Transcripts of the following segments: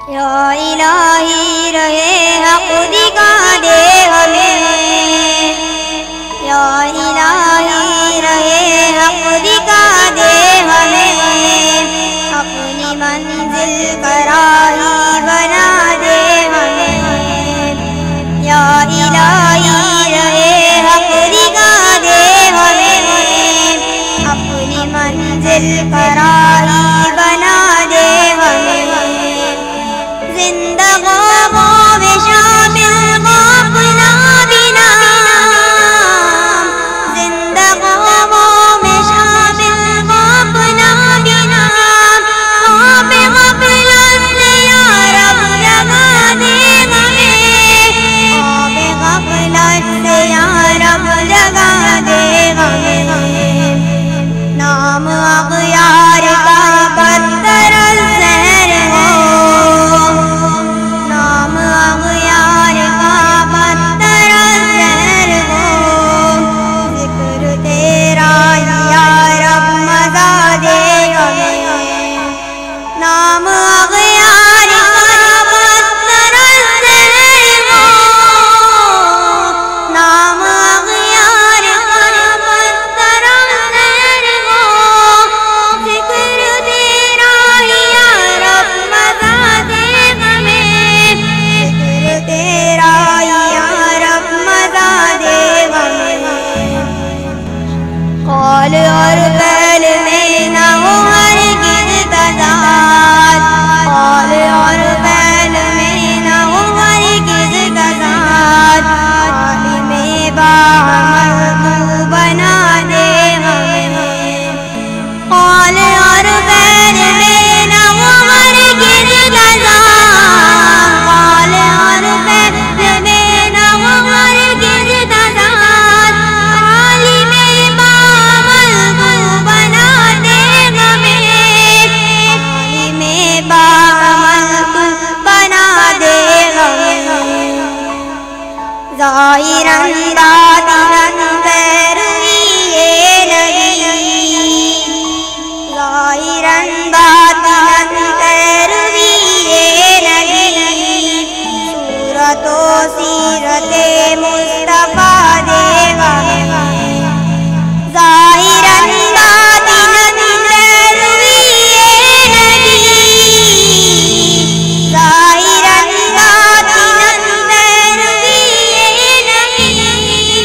یا الہی رہے حق دکھا دے ہمیں، یا الہی رہے حق دکھا دے ہمیں، اپنی منزل کا راہی بنا دے ہمیں، یا الہی رہے حق دکھا دے ہمیں، اپنی منزل کا راہی بنا دے ہمیں، زندگاں میں شامل ہو اپنا بھی نام، زندگاں میں شامل ہو اپنا بھی نام، خواب غفلت سے یا رب جگا دے ہمیں، خواب غفلت سے یا رب جگا دے ہمیں، نام اغیار کا بدتر الزہر ہو، نام اغیار کا بدتر الزہر ہو، ذکر تیرا یا رب مزا دے ہمیں، نام اغیار کا بدتر الزہر ہو، نام اغیار کا بدتر الزہر ہو، ذکر تیرا یا رب مزا دے ہمیں، ذکر تیرا یا رب مزا دے ہمیں، قول اور فعل میں نہ ہو ہرگز تضاد، قول اور فعل میں نہ ہو ہرگز تضاد، عالم باعمل تو بنا دے ہمیں، قول اور فعل میں نہ ہو ہرگز تضاد، قول اور فعل میں نہ ہو ہرگز تضاد، عالم باعمل تو بنا دے ہمیں، عالم باعمل تو بنا دے ہمیں، ظاہراً باطناً پیروی یہ نہیں، ظاہراً باطناً پیروی یہ نہیں، صورت و سیرت مصطفیٰ دے ہمیں، ظاہراً باطناً پیروی یہ نہیں، ظاہراً باطناً پیروی یہ نہیں،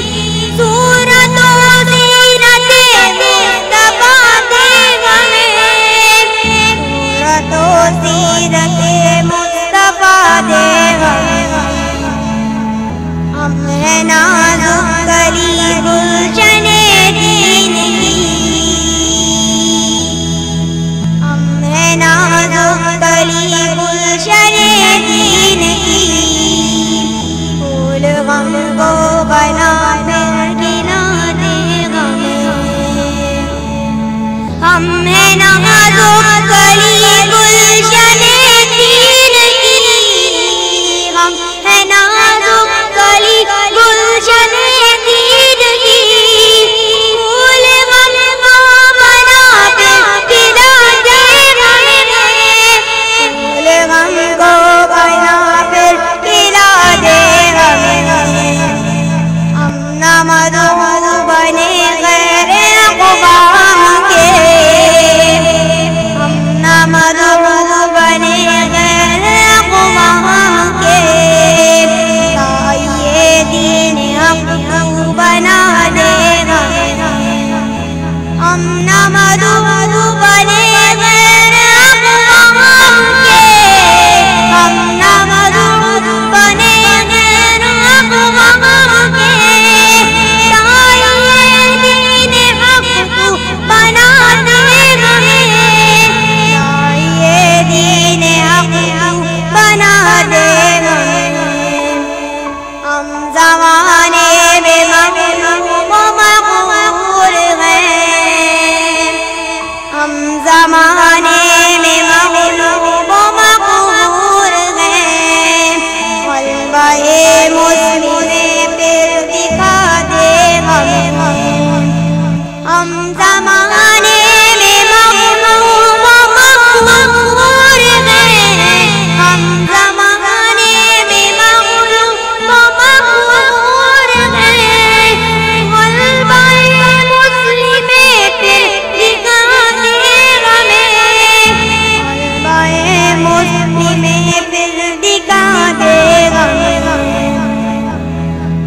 مسلم پھر دکھا دے غم،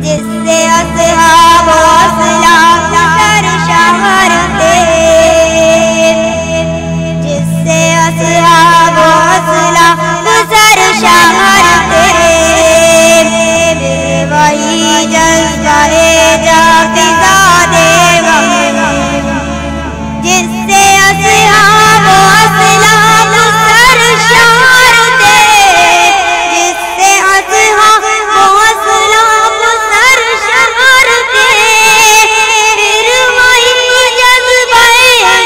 جس سے اصحاب و اسلاف سرشار تھے، جس سے اصحاب و اسلاف سرشار تھے، وہی جذبہ جا فضا دے غم، جس سے اصحاب و اسلاف سرشار تھے، جس سے اصحاب و اسلاف سرشار تھے، پھر وہی جذبہ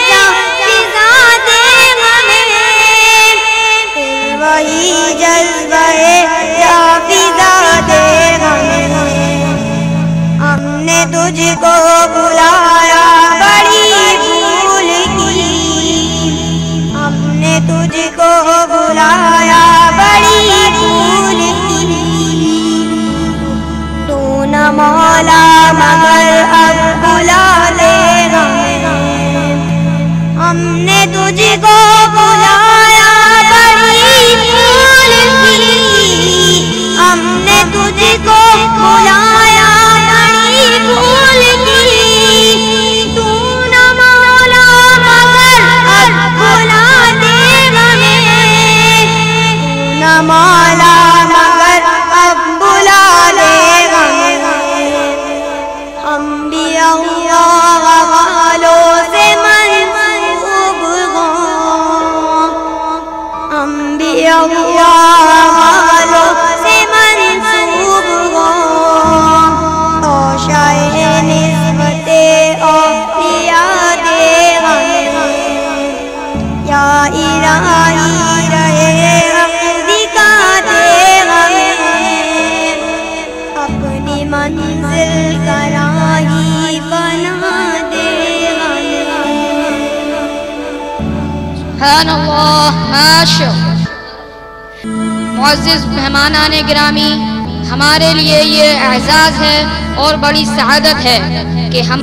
جا فضا دے غم، پھر وہی جذبہ جا فضا دے غم۔ ہم نے تجھ کو بلایا بڑی بھول کی، ہم نے تجھ کو بلایا بڑی بھول کی، تو نہ مولا مگر اب بلا لے ہمیں، ہم نے تجھ کو بلایا بڑی بھول کی، ہم نے تجھ کو بلایا بڑی بھول کی، تو نہ مولا مگر اب بلا دے ہمیں، تو نہ مولا مگر اب بلا دے ہمیں۔ انبیاء والوں سے منسوب ہوں، انبیاء والوں سے منسوب ہوں، تو شاہ نسبت اولیاء دے ہمیں، یا الہی رہے حق دکھا دے ہمیں، اپنی منزل کا راہی بنا دے ہمیں۔ سبحان اللہ، ماشاء اللہ۔ معزز مہمانان گرامی، ہمارے لیے یہ اعزاز ہے اور بڑی سعادت ہے کہ ہم